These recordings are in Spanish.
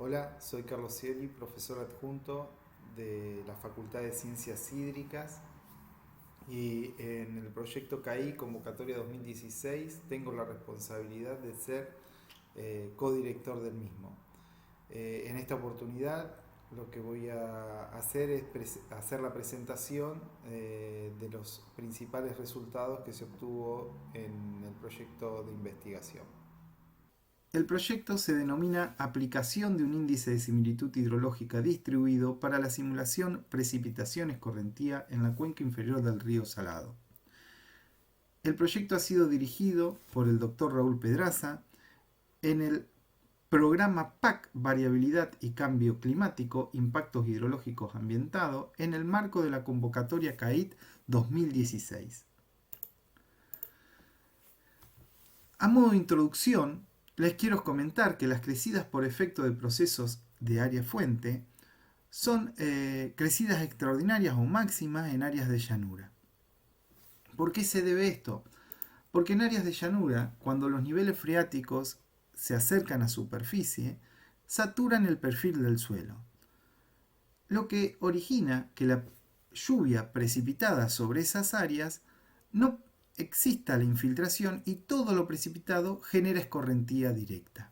Hola, soy Carlos Cieli, profesor adjunto de la Facultad de Ciencias Hídricas y en el proyecto CAI Convocatoria 2016 tengo la responsabilidad de ser codirector del mismo. En esta oportunidad lo que voy a hacer es hacer la presentación de los principales resultados que se obtuvo en el proyecto de investigación. El proyecto se denomina Aplicación de un índice de similitud hidrológica distribuido para la simulación precipitación-escorrentía en la cuenca inferior del río Salado. El proyecto ha sido dirigido por el doctor Raúl Pedraza en el programa PAC Variabilidad y Cambio Climático, Impactos Hidrológicos Ambientados en el marco de la convocatoria CAIT 2016. A modo de introducción, les quiero comentar que las crecidas por efecto de procesos de área fuente son crecidas extraordinarias o máximas en áreas de llanura. ¿Por qué se debe esto? Porque en áreas de llanura, cuando los niveles freáticos se acercan a superficie, saturan el perfil del suelo, lo que origina que la lluvia precipitada sobre esas áreas no exista la infiltración y todo lo precipitado genera escorrentía directa.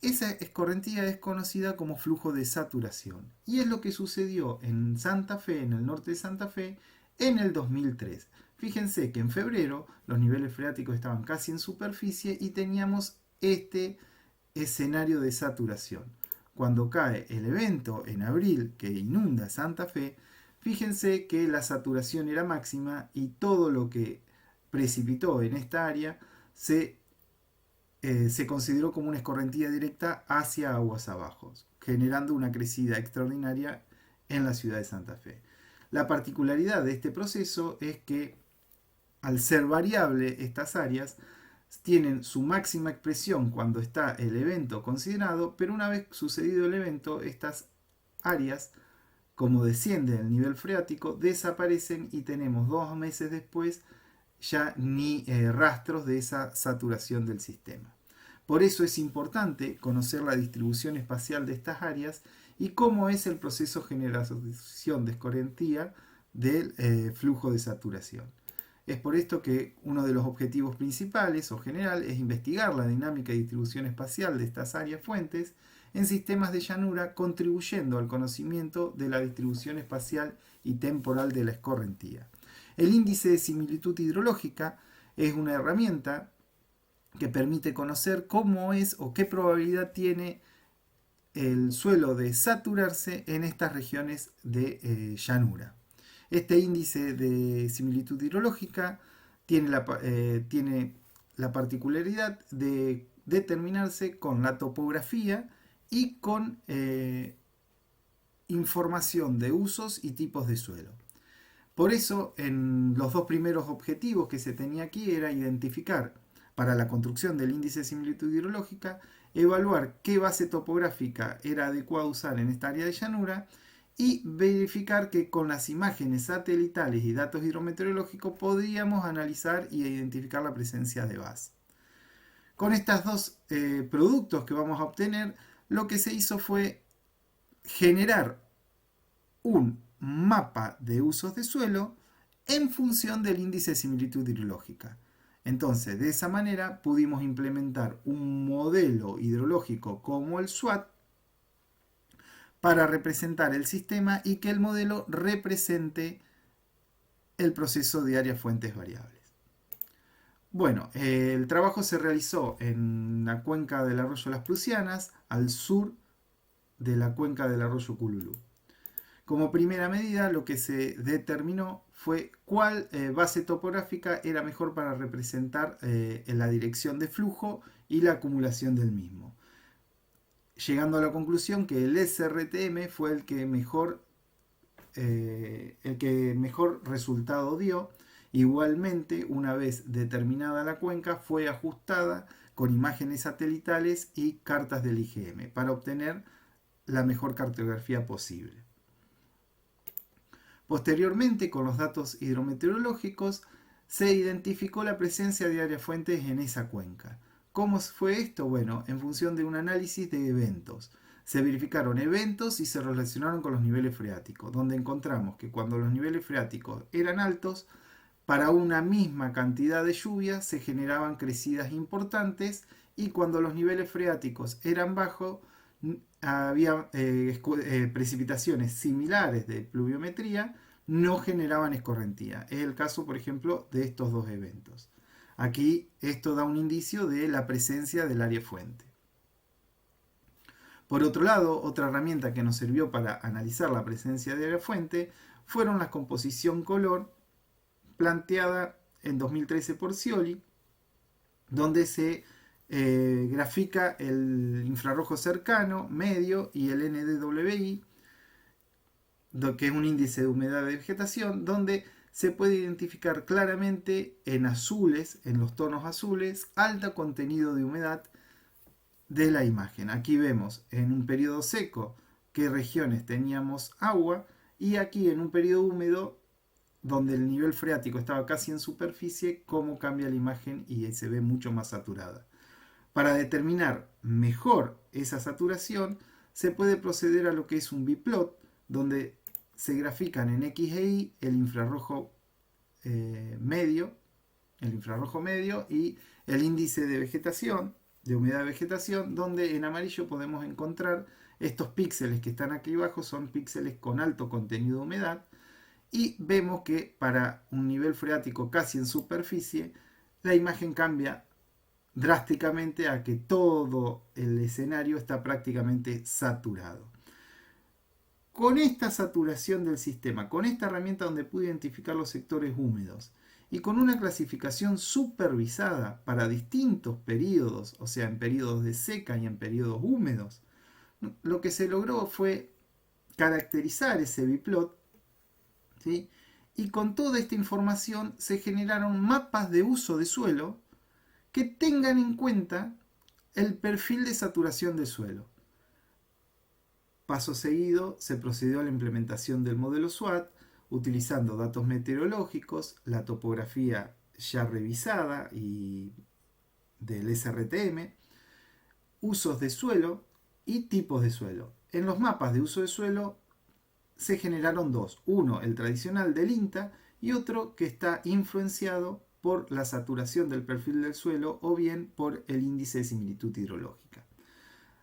Esa escorrentía es conocida como flujo de saturación y es lo que sucedió en Santa Fe, en el norte de Santa Fe, en el 2003. Fíjense que en febrero los niveles freáticos estaban casi en superficie y teníamos este escenario de saturación. Cuando cae el evento en abril que inunda Santa Fe, fíjense que la saturación era máxima y todo lo que precipitó en esta área se consideró como una escorrentía directa hacia aguas abajo, generando una crecida extraordinaria en la ciudad de Santa Fe. La particularidad de este proceso es que al ser variable estas áreas tienen su máxima expresión cuando está el evento considerado, pero una vez sucedido el evento, estas áreas, como desciende el nivel freático, desaparecen y tenemos 2 meses después ya ni rastros de esa saturación del sistema. Por eso es importante conocer la distribución espacial de estas áreas y cómo es el proceso de generación de escorrentía del flujo de saturación. Es por esto que uno de los objetivos principales o general es investigar la dinámica y distribución espacial de estas áreas fuentes en sistemas de llanura, contribuyendo al conocimiento de la distribución espacial y temporal de la escorrentía. El índice de similitud hidrológica es una herramienta que permite conocer cómo es o qué probabilidad tiene el suelo de saturarse en estas regiones de llanura. Este índice de similitud hidrológica tiene la particularidad de determinarse con la topografía y con información de usos y tipos de suelo. Por eso, en los dos primeros objetivos que se tenía aquí era identificar, para la construcción del índice de similitud hidrológica, evaluar qué base topográfica era adecuado usar en esta área de llanura y verificar que con las imágenes satelitales y datos hidrometeorológicos podríamos analizar y identificar la presencia de base. Con estos dos productos que vamos a obtener, lo que se hizo fue generar un mapa de usos de suelo en función del índice de similitud hidrológica. Entonces, de esa manera pudimos implementar un modelo hidrológico como el SWAT para representar el sistema y que el modelo represente el proceso de áreas fuentes variables. Bueno, el trabajo se realizó en la cuenca del arroyo Las Prusianas, al sur de la cuenca del arroyo Cululú. Como primera medida, lo que se determinó fue cuál base topográfica era mejor para representar la dirección de flujo y la acumulación del mismo, llegando a la conclusión que el SRTM fue el que mejor resultado dio. Igualmente, una vez determinada la cuenca, fue ajustada con imágenes satelitales y cartas del IGM para obtener la mejor cartografía posible. Posteriormente, con los datos hidrometeorológicos, se identificó la presencia de áreas fuentes en esa cuenca. ¿Cómo fue esto? Bueno, en función de un análisis de eventos. Se verificaron eventos y se relacionaron con los niveles freáticos, donde encontramos que cuando los niveles freáticos eran altos, para una misma cantidad de lluvia se generaban crecidas importantes, y cuando los niveles freáticos eran bajos, había precipitaciones similares de pluviometría, no generaban escorrentía. Es el caso, por ejemplo, de estos dos eventos. Aquí esto da un indicio de la presencia del área fuente. Por otro lado, otra herramienta que nos sirvió para analizar la presencia de área fuente fueron la composición color planteada en 2013 por Scioli, donde se grafica el infrarrojo cercano, medio y el NDWI, que es un índice de humedad de vegetación, donde se puede identificar claramente en azules, en los tonos azules, alto contenido de humedad de la imagen. Aquí vemos en un periodo seco qué regiones teníamos agua, y aquí en un periodo húmedo donde el nivel freático estaba casi en superficie, cómo cambia la imagen y se ve mucho más saturada. Para determinar mejor esa saturación, se puede proceder a lo que es un biplot, donde se grafican en X e Y el infrarrojo medio y el índice de vegetación, de humedad de vegetación, donde en amarillo podemos encontrar estos píxeles que están aquí abajo, son píxeles con alto contenido de humedad, y vemos que para un nivel freático casi en superficie, la imagen cambia drásticamente a que todo el escenario está prácticamente saturado. Con esta saturación del sistema, con esta herramienta donde pude identificar los sectores húmedos y con una clasificación supervisada para distintos periodos, o sea, en periodos de seca y en periodos húmedos, lo que se logró fue caracterizar ese biplot, ¿sí? Y con toda esta información se generaron mapas de uso de suelo que tengan en cuenta el perfil de saturación del suelo. Paso seguido, se procedió a la implementación del modelo SWAT, utilizando datos meteorológicos, la topografía ya revisada y del SRTM, usos de suelo y tipos de suelo. En los mapas de uso de suelo se generaron dos, uno el tradicional del INTA y otro que está influenciado por la saturación del perfil del suelo o bien por el índice de similitud hidrológica.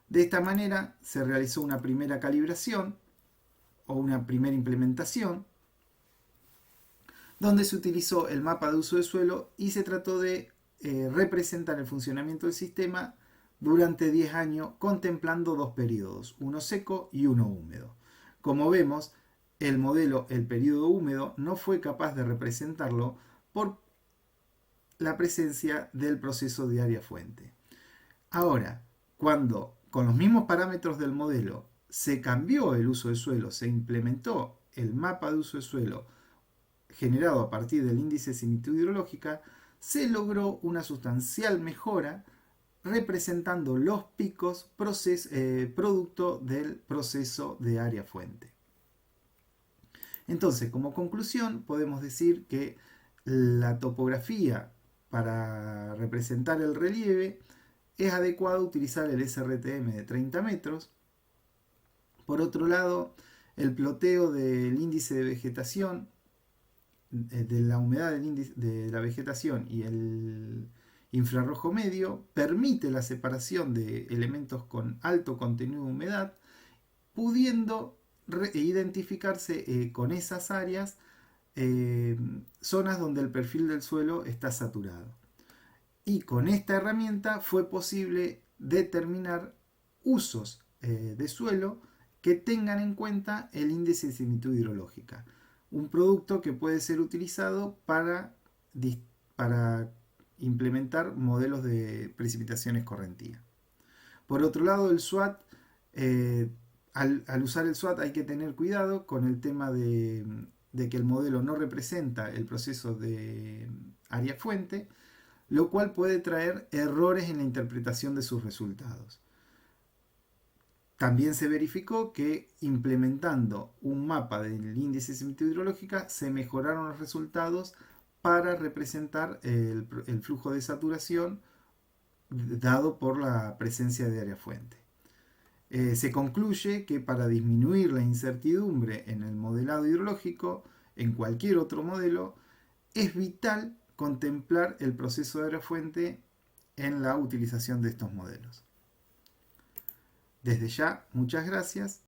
De esta manera se realizó una primera calibración o una primera implementación donde se utilizó el mapa de uso de suelo y se trató de representar el funcionamiento del sistema durante 10 años, contemplando dos periodos, uno seco y uno húmedo. Como vemos, el modelo, el periodo húmedo, no fue capaz de representarlo por la presencia del proceso de área fuente. Ahora, cuando con los mismos parámetros del modelo se cambió el uso de suelo, se implementó el mapa de uso de suelo generado a partir del índice de similitud hidrológica, se logró una sustancial mejora representando los picos producto del proceso de área fuente. Entonces, como conclusión, podemos decir que la topografía para representar el relieve es adecuado utilizar el SRTM de 30 metros. Por otro lado, el ploteo del índice de vegetación, de la humedad del índice de la vegetación y el infrarrojo medio, permite la separación de elementos con alto contenido de humedad, pudiendo identificarse con esas áreas zonas donde el perfil del suelo está saturado. Y con esta herramienta fue posible determinar usos de suelo que tengan en cuenta el índice de similitud hidrológica, un producto que puede ser utilizado para implementar modelos de precipitación escorrentía. Por otro lado, el SWAT, al usar el SWAT hay que tener cuidado con el tema de que el modelo no representa el proceso de área fuente, lo cual puede traer errores en la interpretación de sus resultados. También se verificó que implementando un mapa del índice de similitud hidrológica se mejoraron los resultados para representar el flujo de saturación dado por la presencia de área fuente. Se concluye que para disminuir la incertidumbre en el modelado hidrológico, en cualquier otro modelo, es vital contemplar el proceso de la fuente en la utilización de estos modelos. Desde ya, muchas gracias.